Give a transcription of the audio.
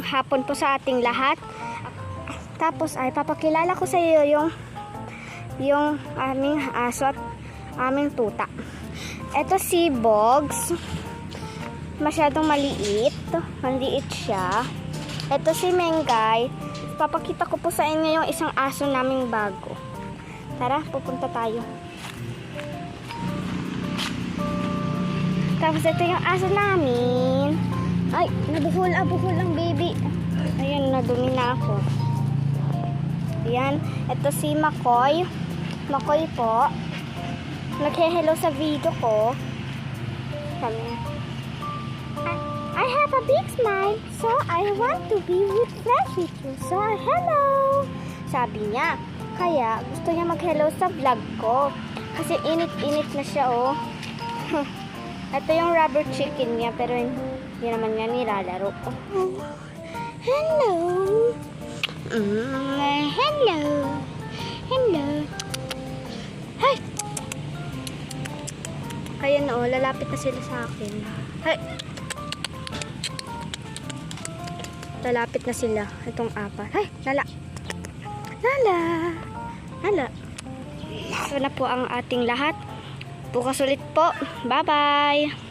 hapon po sa ating lahat. Tapos ay papakilala ko sa iyo yung aming aso at aming tuta. Ito si Bogs. Masyadong maliit siya. Ito si Mengay. Papakita ko po sa inyo yung isang aso naming bago. Tara, pupunta tayo. Tapos ito yung aso namin. Ay, nabuhol ang baby. Ayan, nadumi na ako. Ayan, ito si Makoy. Makoy po. Nag-hello sa video ko. Sabi, I have a big smile, so I want to be friends with you. So, hello! Sabi niya. Kaya, gusto niya mag-hello sa vlog ko. Kasi init-init na siya, oh. Ito yung rubber chicken niya, pero hindi naman niya nilalaro. Oh. Hello! Hello! Hello! Hi! Kaya na, oh, lalapit na sila sa akin. Hi! Lalapit na sila, itong apat. Hi! Lala! Lala! Lala! Ito na po ang ating lahat. Bukas ulit po. Bye-bye!